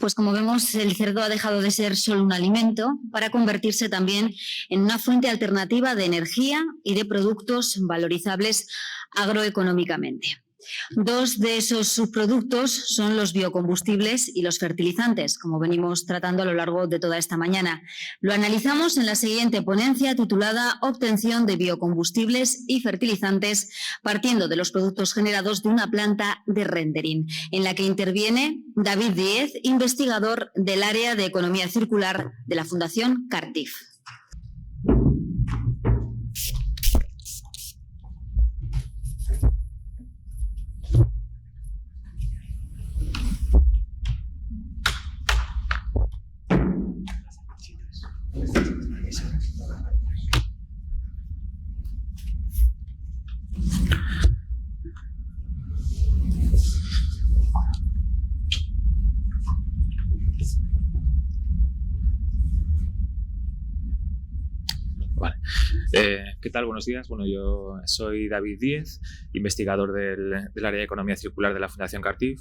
Pues como vemos, el cerdo ha dejado de ser solo un alimento para convertirse también en una fuente alternativa de energía y de productos valorizables agroeconómicamente. Dos de esos subproductos son los biocombustibles y los fertilizantes, como venimos tratando a lo largo de toda esta mañana. Lo analizamos en la siguiente ponencia titulada Obtención de biocombustibles y fertilizantes partiendo de los productos generados de una planta de rendering, en la que interviene David Díez, investigador del área de economía circular de la Fundación Cartif. Vale. ¿Qué tal? Buenos días. Bueno, yo soy David Díez, investigador del área de economía circular de la Fundación Cartif.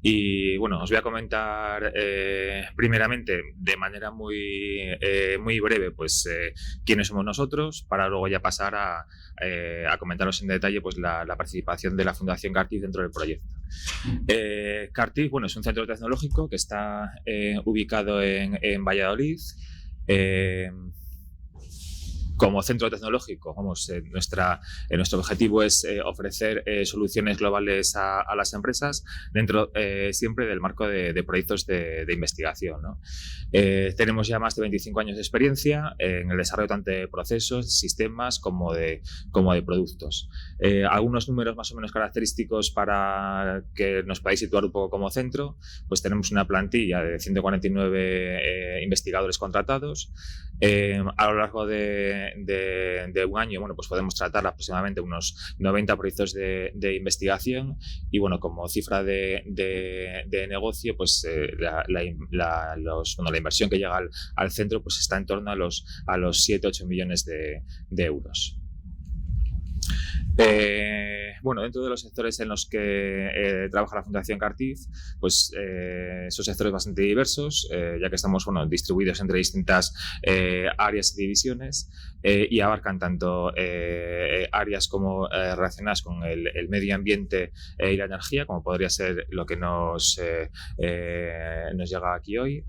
Y bueno, os voy a comentar primeramente de manera muy breve pues quiénes somos nosotros, para luego ya pasar a comentaros en detalle pues la participación de la Fundación Cartif dentro del proyecto. Cartif, bueno, es un centro tecnológico que está ubicado en Valladolid. Como centro tecnológico, nuestro objetivo es ofrecer soluciones globales a las empresas dentro siempre del marco de proyectos de investigación, ¿no? Tenemos ya más de 25 años de experiencia en el desarrollo tanto de procesos, sistemas como de productos. Algunos números más o menos característicos para que nos podáis situar un poco como centro, pues tenemos una plantilla de 149 investigadores contratados. A lo largo de un año, bueno, pues podemos tratar aproximadamente unos 90 proyectos de investigación y, bueno, como cifra de negocio, pues la inversión que llega al centro pues está en torno a los 7-8 millones de euros. Bueno, dentro de los sectores en los que trabaja la Fundación Cartif, pues son sectores bastante diversos, ya que estamos distribuidos entre distintas áreas y divisiones y abarcan tanto áreas como relacionadas con el medio ambiente y la energía, como podría ser lo que nos llega aquí hoy.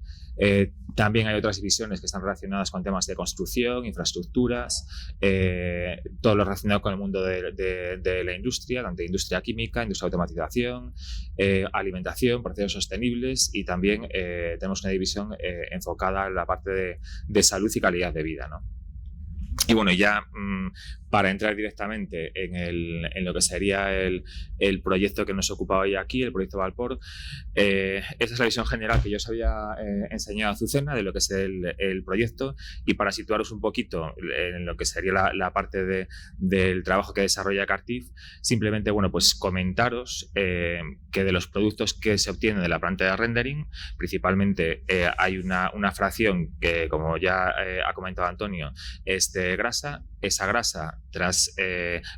También hay otras divisiones que están relacionadas con temas de construcción, infraestructuras, todo lo relacionado con el mundo de la industria, tanto industria química, industria de automatización, alimentación, procesos sostenibles, y también tenemos una división enfocada en la parte de salud y calidad de vida, ¿no? Y bueno, ya para entrar directamente en lo que sería el proyecto que nos ocupa hoy aquí, el proyecto Valpor, esa es la visión general que yo os había enseñado a Azucena de lo que es el proyecto, y para situaros un poquito en lo que sería la parte del trabajo que desarrolla Cartif, simplemente, bueno, pues comentaros que de los productos que se obtienen de la planta de rendering, principalmente hay una fracción que, como ya ha comentado Antonio, es de grasa. Esa grasa, tras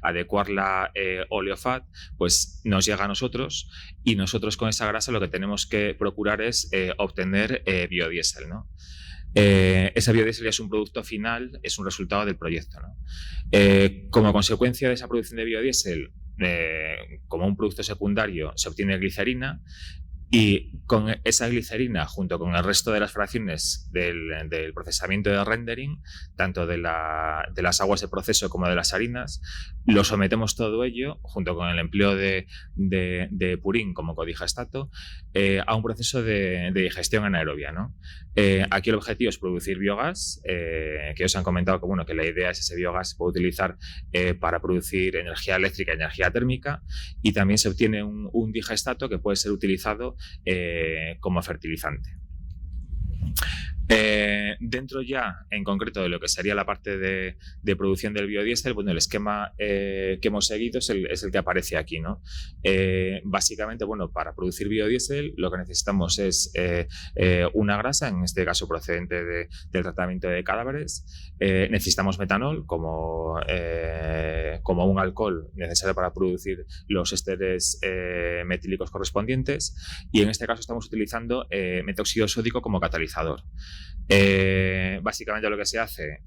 adecuarla oleofat, pues nos llega a nosotros, y nosotros con esa grasa lo que tenemos que procurar es obtener biodiesel, ¿no? Esa biodiesel es un producto final, es un resultado del proyecto, ¿no? Como consecuencia de esa producción de biodiesel, como un producto secundario, se obtiene glicerina. Y con esa glicerina, junto con el resto de las fracciones del procesamiento de rendering, tanto de las aguas de proceso como de las harinas, lo sometemos todo ello, junto con el empleo de purín como codigestato, a un proceso de digestión anaerobia, ¿no? Aquí el objetivo es producir biogás, que os han comentado que, bueno, que la idea es ese biogás se puede utilizar para producir energía eléctrica y energía térmica, y también se obtiene un digestato que puede ser utilizado como fertilizante. Dentro ya, en concreto, de lo que sería la parte de producción del biodiesel, bueno, el esquema que hemos seguido es el que aparece aquí, ¿no? Básicamente, bueno, para producir biodiesel lo que necesitamos es una grasa, en este caso procedente del tratamiento de cadáveres. Necesitamos metanol como un alcohol necesario para producir los ésteres metílicos correspondientes, y en este caso estamos utilizando metóxido sódico como catalizador. Básicamente lo que se hace,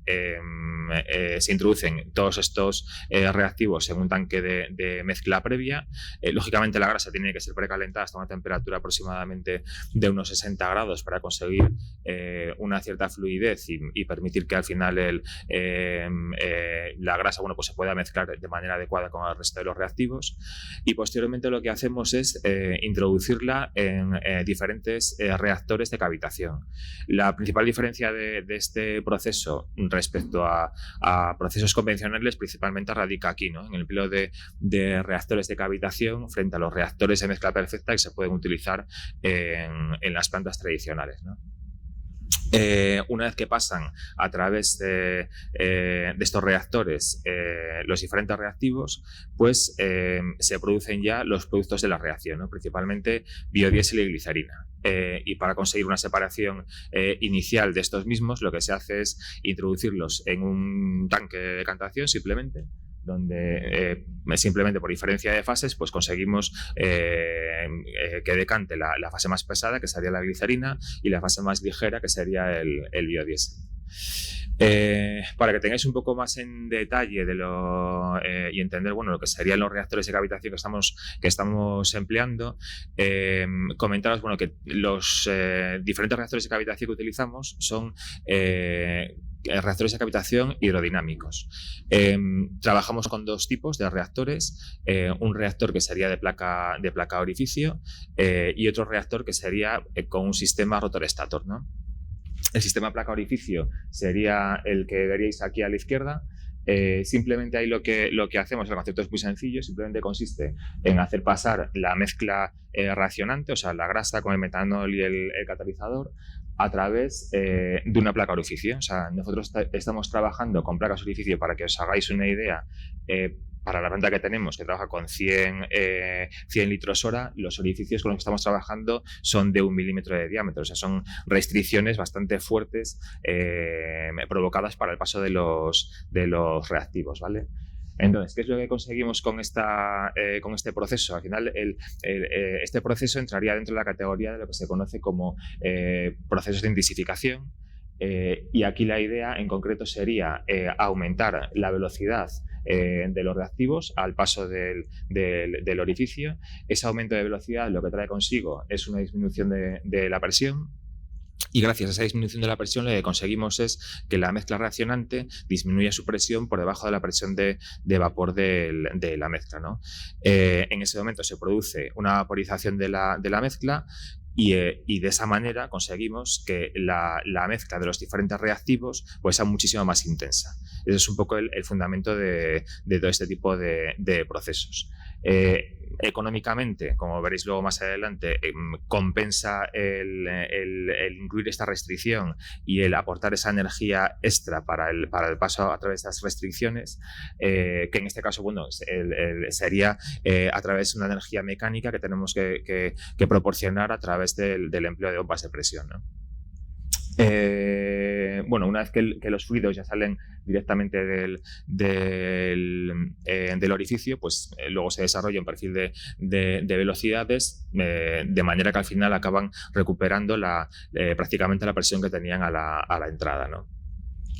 se introducen todos estos reactivos en un tanque de mezcla previa. Lógicamente la grasa tiene que ser precalentada hasta una temperatura aproximadamente de unos 60 grados para conseguir una cierta fluidez y permitir que al final la grasa, bueno, pues se pueda mezclar de manera adecuada con el resto de los reactivos, y posteriormente lo que hacemos es introducirla en diferentes reactores de cavitación. La principal diferencia de este proceso respecto a procesos convencionales principalmente radica aquí, ¿no? En el empleo de reactores de cavitación frente a los reactores de mezcla perfecta que se pueden utilizar en las plantas tradicionales, ¿no? Una vez que pasan a través de estos reactores los diferentes reactivos, pues se producen ya los productos de la reacción, ¿no? Principalmente biodiesel y glicerina. Y para conseguir una separación inicial de estos mismos, lo que se hace es introducirlos en un tanque de decantación simplemente, donde simplemente por diferencia de fases pues conseguimos que decante la fase más pesada, que sería la glicerina, y la fase más ligera, que sería el biodiesel. Para que tengáis un poco más en detalle y entender, bueno, lo que serían los reactores de cavitación que estamos empleando, comentaros, bueno, que los diferentes reactores de cavitación que utilizamos son reactores de cavitación hidrodinámicos. Trabajamos con dos tipos de reactores, un reactor que sería de placa orificio y otro reactor que sería con un sistema rotor-estator, ¿no? El sistema placa orificio sería el que veréis aquí a la izquierda. Simplemente ahí lo que hacemos, el concepto es muy sencillo, simplemente consiste en hacer pasar la mezcla reaccionante, o sea, la grasa con el metanol y el catalizador, a través de una placa orificio. O sea, nosotros estamos trabajando con placas orificio, para que os hagáis una idea. Para la planta que tenemos, que trabaja con 100 litros hora, los orificios con los que estamos trabajando son de 1 milímetro de diámetro. O sea, son restricciones bastante fuertes provocadas para el paso de los reactivos, ¿vale? Entonces, ¿qué es lo que conseguimos con este proceso? Al final, este proceso entraría dentro de la categoría de lo que se conoce como procesos de intensificación. Y aquí la idea en concreto sería aumentar la velocidad de los reactivos al paso del orificio. Ese aumento de velocidad lo que trae consigo es una disminución de la presión. Y gracias a esa disminución de la presión, lo que conseguimos es que la mezcla reaccionante disminuya su presión por debajo de la presión de vapor de la mezcla, ¿no? En ese momento se produce una vaporización de la mezcla, y de esa manera conseguimos que la mezcla de los diferentes reactivos pues sea muchísimo más intensa. Ese es un poco el fundamento de todo este tipo de procesos. Económicamente, como veréis luego más adelante, compensa el incluir esta restricción y el aportar esa energía extra para el paso a través de estas restricciones, que en este caso, bueno, sería a través de una energía mecánica que tenemos que proporcionar a través del empleo de bombas de presión, ¿no? Bueno, una vez que los fluidos ya salen directamente del orificio, pues luego se desarrolla un perfil de velocidades, de manera que al final acaban recuperando prácticamente la presión que tenían a la entrada, ¿no?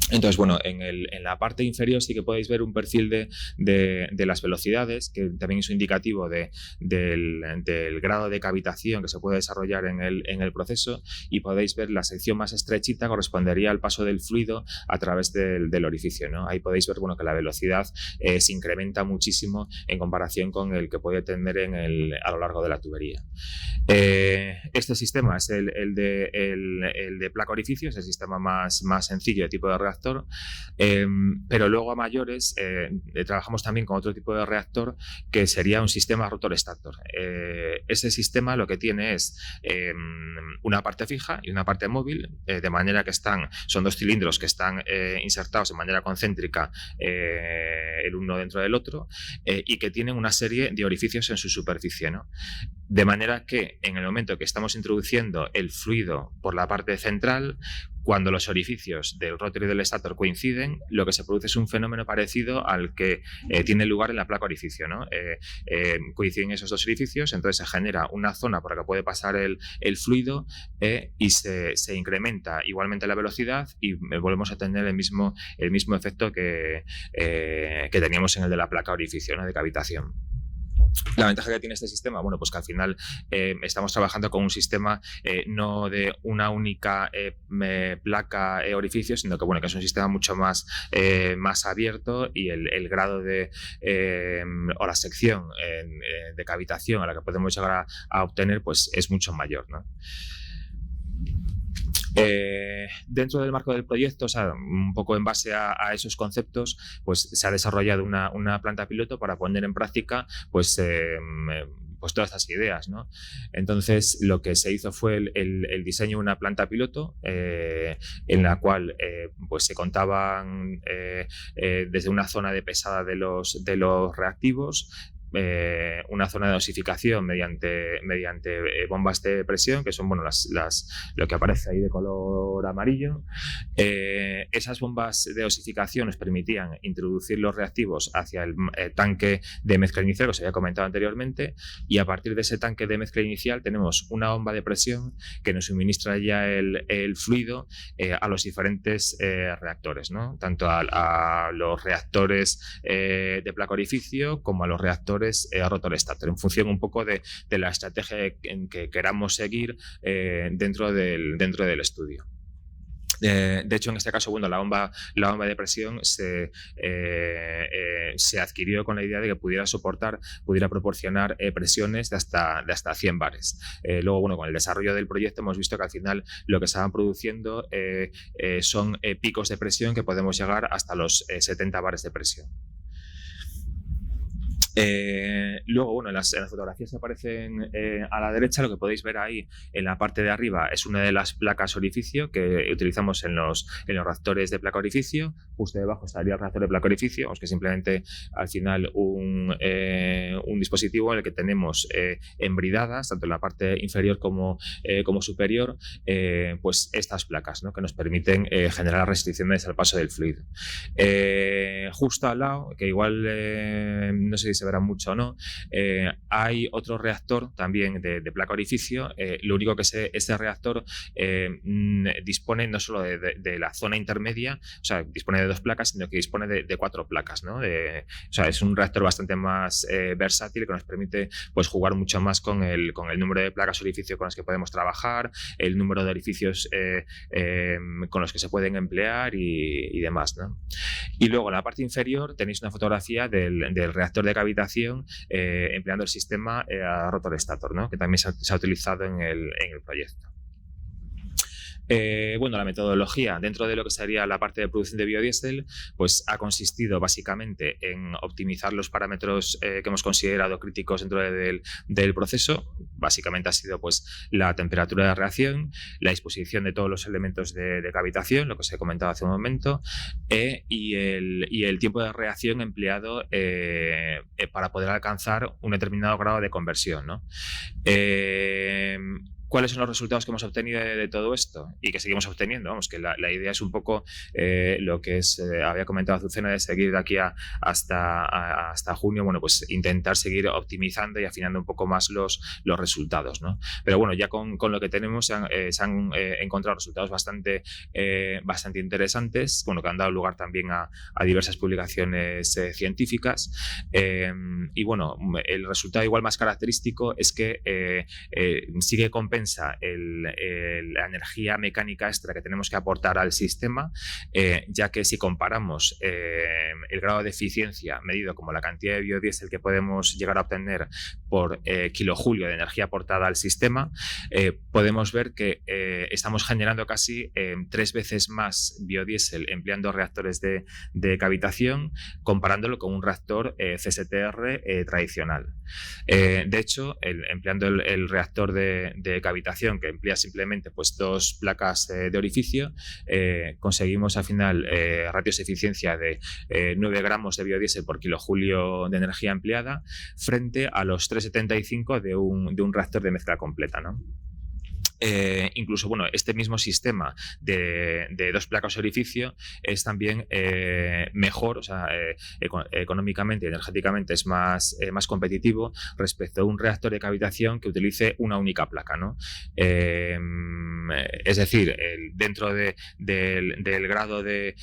Entonces, bueno, en la parte inferior sí que podéis ver un perfil de las velocidades, que también es un indicativo del grado de cavitación que se puede desarrollar en el proceso, y podéis ver la sección más estrechita correspondería al paso del fluido a través del orificio, ¿no? Ahí podéis ver, bueno, que la velocidad se incrementa muchísimo en comparación con el que puede tener a lo largo de la tubería. Este sistema es el de placa orificio, es el sistema más sencillo de tipo de reacción, reactor, pero luego a mayores trabajamos también con otro tipo de reactor que sería un sistema rotor-stator. Ese sistema lo que tiene es una parte fija y una parte móvil, de manera que son dos cilindros que están insertados de manera concéntrica el uno dentro del otro, y que tienen una serie de orificios en su superficie, ¿no? De manera que en el momento que estamos introduciendo el fluido por la parte central, cuando los orificios del rotor y del stator coinciden, lo que se produce es un fenómeno parecido al que tiene lugar en la placa orificio, ¿no? Coinciden esos dos orificios, entonces se genera una zona por la que puede pasar el fluido, y se incrementa igualmente la velocidad y volvemos a tener el mismo efecto que teníamos en el de la placa orificio, ¿no? De cavitación. La ventaja que tiene este sistema, bueno, pues que al final estamos trabajando con un sistema no de una única placa orificio, sino que, bueno, que es un sistema mucho más abierto, y el grado o la sección de cavitación a la que podemos llegar a obtener, pues es mucho mayor, ¿no? Dentro del marco del proyecto, o sea, un poco en base a esos conceptos, pues se ha desarrollado una planta piloto para poner en práctica pues todas estas ideas, ¿no? Entonces, lo que se hizo fue el diseño de una planta piloto en la cual pues se contaban desde una zona de pesada de los reactivos, una zona de dosificación mediante bombas de presión, que son, bueno, lo que aparece ahí de color amarillo. Esas bombas de dosificación nos permitían introducir los reactivos hacia el tanque de mezcla inicial que os había comentado anteriormente, y a partir de ese tanque de mezcla inicial tenemos una bomba de presión que nos suministra ya el fluido a los diferentes reactores, ¿no? Tanto a los reactores de placa orificio como a los reactores rotor-stator, en función un poco de la estrategia en que queramos seguir dentro del estudio. De hecho, en este caso, bueno, la bomba de presión se adquirió con la idea de que pudiera proporcionar presiones de hasta 100 bares. Luego, bueno, con el desarrollo del proyecto hemos visto que al final lo que estaban produciendo son picos de presión que podemos llegar hasta los 70 bares de presión. Luego, bueno, en las fotografías que aparecen a la derecha, lo que podéis ver ahí en la parte de arriba es una de las placas orificio que utilizamos en los reactores de placa orificio. Justo debajo estaría el reactor de placa orificio, que es simplemente al final un dispositivo en el que tenemos embridadas, tanto en la parte inferior como superior, pues estas placas, ¿no? Que nos permiten generar restricciones al paso del fluido. Justo al lado, que igual no sé si se verá mucho o no, hay otro reactor también de placa orificio. Lo único que este reactor dispone no solo de la zona intermedia, o sea, dispone de 2 placas, sino que dispone de 4 placas, ¿no? O sea, es un reactor bastante más versátil, que nos permite pues jugar mucho más con el número de placas orificio con las que podemos trabajar, el número de orificios con los que se pueden emplear y demás, ¿no? Y luego en la parte inferior tenéis una fotografía del reactor de cavitación empleando el sistema rotor-stator, ¿no? Que también se ha utilizado en el proyecto. Bueno, la metodología dentro de lo que sería la parte de producción de biodiesel, pues ha consistido básicamente en optimizar los parámetros que hemos considerado críticos dentro del proceso. Básicamente ha sido pues la temperatura de reacción, la disposición de todos los elementos de cavitación, lo que os he comentado hace un momento, y el tiempo de reacción empleado para poder alcanzar un determinado grado de conversión, ¿no? ¿Cuáles son los resultados que hemos obtenido de todo esto y que seguimos obteniendo? Vamos, que la idea es un poco lo que había comentado Azucena, de seguir de aquí hasta junio, bueno, pues intentar seguir optimizando y afinando un poco más los resultados, ¿no? Pero bueno, ya con lo que tenemos se han encontrado resultados bastante interesantes, bueno, que han dado lugar también a diversas publicaciones científicas. Y bueno, el resultado igual más característico es que sigue compensando compensa la energía mecánica extra que tenemos que aportar al sistema, ya que si comparamos el grado de eficiencia medido como la cantidad de biodiesel que podemos llegar a obtener por kilojoule de energía aportada al sistema, podemos ver que estamos generando casi 3 veces más biodiesel empleando reactores de cavitación, comparándolo con un reactor CSTR tradicional. De hecho, empleando el reactor de cavitación, que emplea simplemente pues 2 placas de orificio, conseguimos al final ratios de eficiencia de 9 gramos de biodiesel por kilojoule de energía empleada frente a los 3,75 de un reactor de mezcla completa, ¿no? Incluso, bueno, este mismo sistema de 2 placas de orificio es también mejor, o sea, económicamente y energéticamente es más competitivo respecto a un reactor de cavitación que utilice una única placa, ¿no? Es decir, dentro del grado de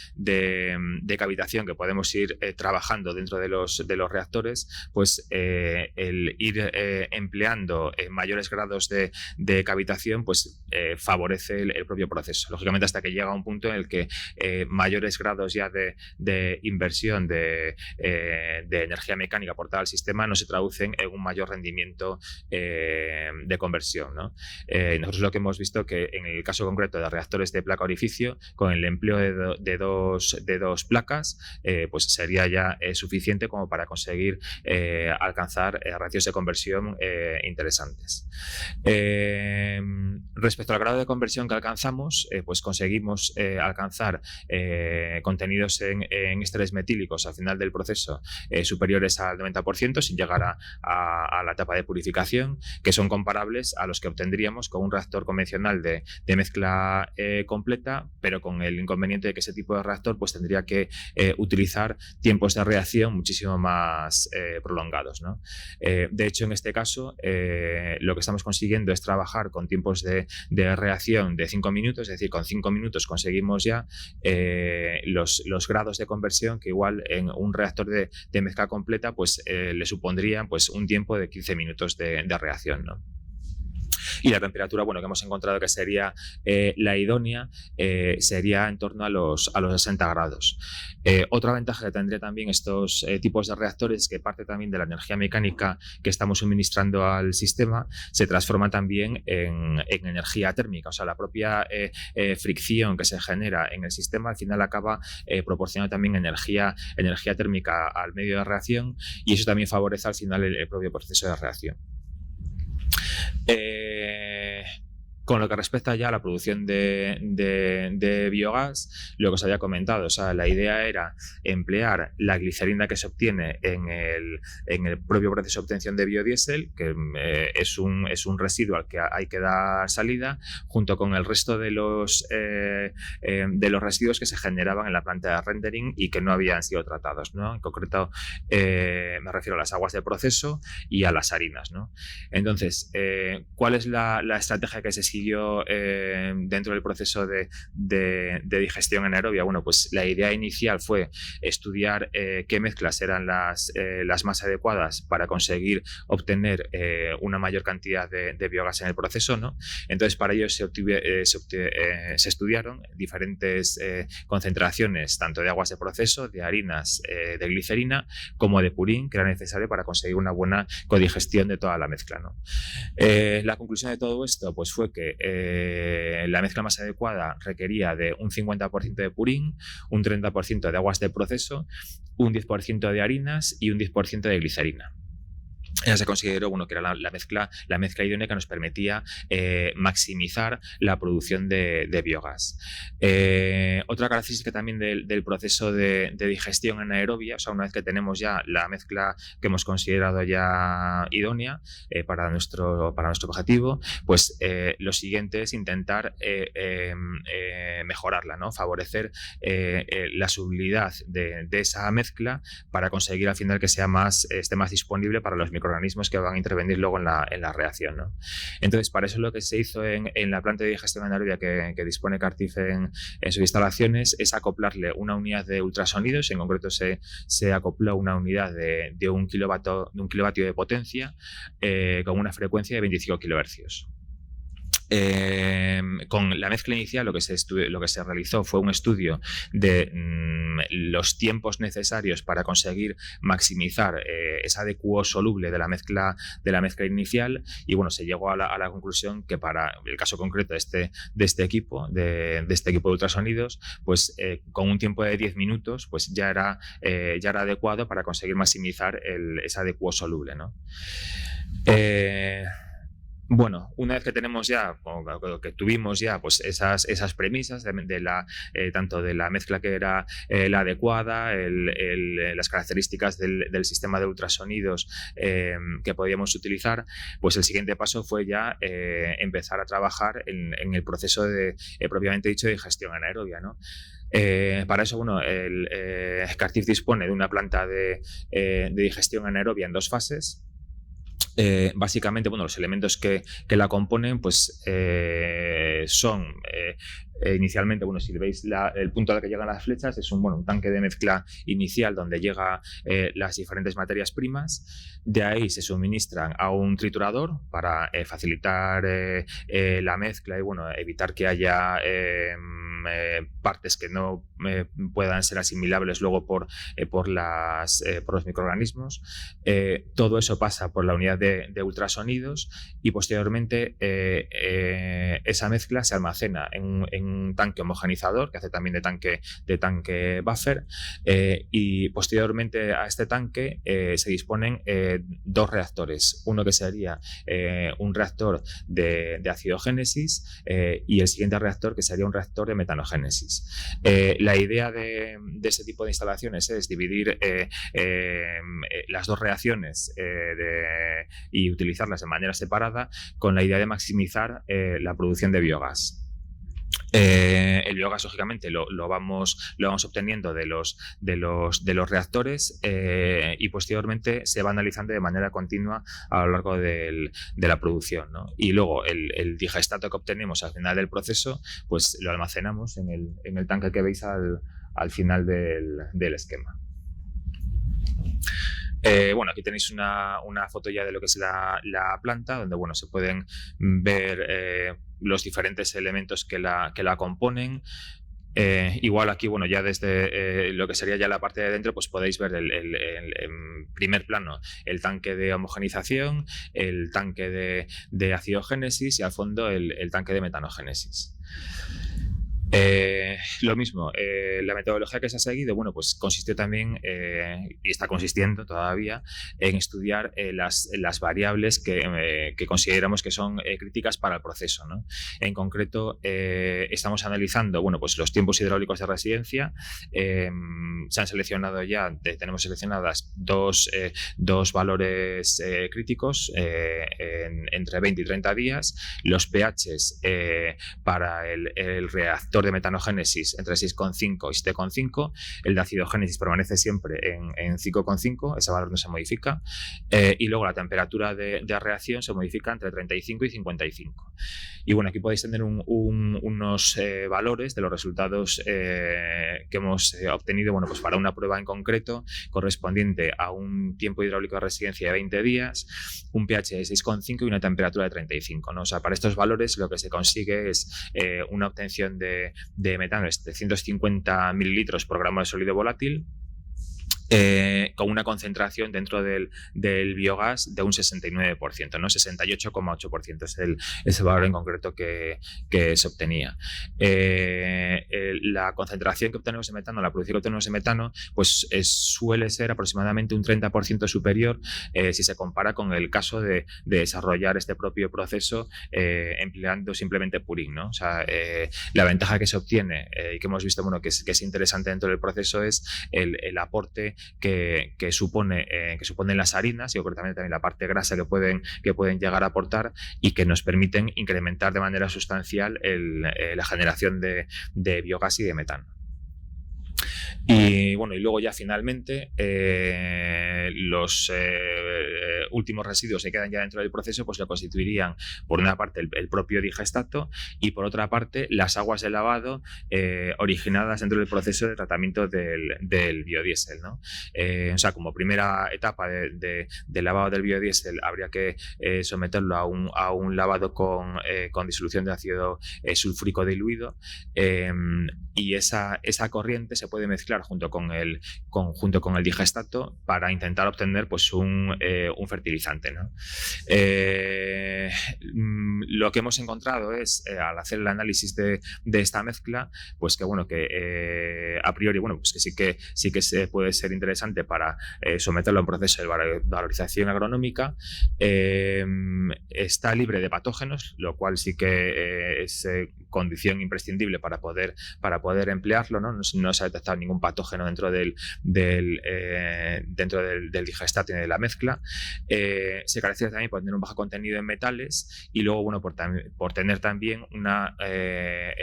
cavitación que podemos ir trabajando dentro de los reactores, pues el ir empleando mayores grados de cavitación pues favorece el propio proceso. Lógicamente, hasta que llega a un punto en el que mayores grados ya de inversión de energía mecánica aportada al sistema no se traducen en un mayor rendimiento de conversión, ¿no? Nosotros lo que hemos visto que en el caso concreto de reactores de placa orificio, con el empleo de dos placas, pues sería ya suficiente como para conseguir alcanzar ratios de conversión interesantes. Respecto al grado de conversión que alcanzamos, pues conseguimos alcanzar contenidos en ésteres metílicos al final del proceso superiores al 90% sin llegar a la etapa de purificación, que son comparables a los que obtendríamos con un reactor convencional de mezcla completa, pero con el inconveniente de que ese tipo de reactor pues tendría que utilizar tiempos de reacción muchísimo más prolongados, ¿no? De hecho, en este caso, lo que estamos consiguiendo es trabajar con tiempos de reacción de 5 minutos, es decir, con 5 minutos conseguimos ya los grados de conversión que igual en un reactor de mezcla completa pues le supondrían pues un tiempo de 15 minutos de reacción, ¿no? Y la temperatura, bueno, que hemos encontrado que sería la idónea, sería en torno a los 60 grados. Otra ventaja que tendría también estos tipos de reactores es que parte también de la energía mecánica que estamos suministrando al sistema se transforma también en energía térmica. O sea, la propia fricción que se genera en el sistema al final acaba proporcionando también energía térmica al medio de reacción, y eso también favorece al final el propio proceso de reacción. Con lo que respecta ya a la producción de biogás, lo que os había comentado, o sea, la idea era emplear la glicerina que se obtiene en el propio proceso de obtención de biodiesel, que es un residuo al que hay que dar salida, junto con el resto de los residuos que se generaban en la planta de rendering y que no habían sido tratados, ¿no? En concreto, me refiero a las aguas de proceso y a las harinas, ¿no? Entonces, ¿cuál es la estrategia que se siguió dentro del proceso de digestión anaerobia? Bueno, pues la idea inicial fue estudiar qué mezclas eran las más adecuadas para conseguir obtener una mayor cantidad de biogás en el proceso, ¿no? Entonces, para ello se estudiaron diferentes concentraciones, tanto de aguas de proceso, de harinas, de glicerina, como de purín, que era necesario para conseguir una buena codigestión de toda la mezcla, ¿no? La conclusión de todo esto pues fue que la mezcla más adecuada requería de un 50% de purín, un 30% de aguas de proceso, un 10% de harinas y un 10% de glicerina. Ya se consideró, bueno, que era la mezcla idónea que nos permitía maximizar la producción de biogás. Otra característica también del proceso de digestión anaerobia, o sea, una vez que tenemos ya la mezcla que hemos considerado ya idónea para nuestro objetivo, pues lo siguiente es intentar mejorarla, ¿no? Favorecer la solubilidad de esa mezcla para conseguir al final que esté más disponible para los microorganismos que van a intervenir luego en la reacción, ¿no? Entonces, para eso lo que se hizo en la planta de digestión anaerobia que dispone Cartif en sus instalaciones es acoplarle una unidad de ultrasonidos. En concreto se acopló una unidad de 1 kilovatio de potencia con una frecuencia de 25 kHz. Con la mezcla inicial lo que se realizó fue un estudio de los tiempos necesarios para conseguir maximizar ese adecuo soluble de la mezcla inicial, y bueno, se llegó a la conclusión que para el caso concreto de este equipo de ultrasonidos, pues con un tiempo de 10 minutos pues ya era adecuado para conseguir maximizar ese adecuo soluble, ¿no? Bueno, una vez que tenemos ya, o que tuvimos ya pues esas premisas tanto de la mezcla que era la adecuada, las características del sistema de ultrasonidos que podíamos utilizar, pues el siguiente paso fue ya empezar a trabajar en el proceso propiamente dicho de digestión anaerobia, ¿no? Para eso, bueno, Cartif dispone de una planta de digestión anaerobia en 2 fases. Básicamente, bueno, los elementos que la componen pues son inicialmente, bueno, si veis el punto al que llegan las flechas es un tanque de mezcla inicial donde llegan las diferentes materias primas. De ahí se suministran a un triturador para facilitar la mezcla y bueno, evitar que haya partes que no puedan ser asimilables luego por los microorganismos. Todo eso pasa por la unidad de ultrasonidos y posteriormente esa mezcla se almacena en un tanque homogenizador que hace también de tanque buffer, y posteriormente a este tanque se disponen 2 reactores, uno que sería un reactor de acidogénesis y el siguiente reactor que sería un reactor de metanogénesis. La idea de ese tipo de instalaciones es dividir las 2 reacciones y utilizarlas de manera separada con la idea de maximizar la producción de biogás. El biogás, lógicamente, lo vamos obteniendo de los reactores y posteriormente se va analizando de manera continua a lo largo de la producción, ¿no? Y luego el digestato que obtenemos al final del proceso, pues lo almacenamos en el tanque que veis al final del esquema. Bueno, aquí tenéis una foto ya de lo que es la planta, donde bueno, se pueden ver los diferentes elementos que la componen. Igual aquí, bueno, ya desde lo que sería ya la parte de dentro, pues podéis ver en primer plano el tanque de homogenización, el tanque de acidogénesis y al fondo el tanque de metanogénesis. Lo mismo, la metodología que se ha seguido, bueno, pues consistió también, y está consistiendo todavía, en estudiar las variables que consideramos que son críticas para el proceso, ¿no? En concreto, estamos analizando, bueno, pues los tiempos hidráulicos de residencia. Se han seleccionado ya, tenemos seleccionadas dos valores críticos entre 20 y 30 días, los pHs para el reactor de metanogénesis entre 6,5 y 7,5, el de acidogénesis permanece siempre en 5,5, ese valor no se modifica, y luego la temperatura de reacción se modifica entre 35 y 55. Y bueno, aquí podéis tener unos valores de los resultados que hemos obtenido, bueno, pues para una prueba en concreto correspondiente a un tiempo hidráulico de residencia de 20 días, un pH de 6,5 y una temperatura de 35, ¿no? O sea, para estos valores lo que se consigue es una obtención de metano de 750 mililitros por gramo de sólido volátil, con una concentración dentro del biogás de un 69%, ¿no? 68,8% es ese valor en concreto que se obtenía. La concentración que obtenemos de metano, la producción que obtenemos de metano, pues suele ser aproximadamente un 30% superior si se compara con el caso de desarrollar este propio proceso empleando simplemente Purín, ¿no? O sea, la ventaja que se obtiene y que hemos visto, bueno, que es interesante dentro del proceso es el aporte que suponen las harinas y concretamente también la parte grasa que pueden llegar a aportar y que nos permiten incrementar de manera sustancial la generación de biogás y de metano. Y bueno, y luego ya finalmente últimos residuos se quedan ya dentro del proceso, pues lo constituirían por una parte el propio digestato y por otra parte las aguas de lavado originadas dentro del proceso de tratamiento del biodiesel, ¿no? O sea, como primera etapa de lavado del biodiesel habría que someterlo a un lavado con disolución de ácido sulfúrico diluido, y esa corriente se puede mezclar junto con el digestato para intentar obtener pues un fertilizante, ¿no? Lo que hemos encontrado es, al hacer el análisis de esta mezcla, pues que bueno, que a priori, bueno, pues que sí que se puede ser interesante para someterlo a un proceso de valorización agronómica. Está libre de patógenos, lo cual sí que es condición imprescindible para poder emplearlo, ¿no? No se ha detectado ningún patógeno dentro del digestato y de la mezcla. Se caracteriza también por tener un bajo contenido en metales y luego, bueno, por tener también una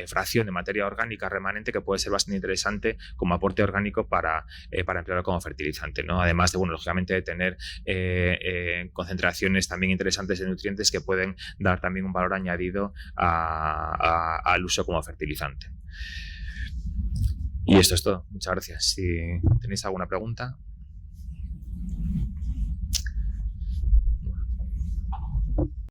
fracción de materia orgánica remanente que puede ser bastante interesante como aporte orgánico para emplearlo como fertilizante, ¿no? Además de, bueno, lógicamente de tener concentraciones también interesantes de nutrientes que pueden dar también un valor añadido al uso como fertilizante. Y esto es todo. Muchas gracias. Si tenéis alguna pregunta.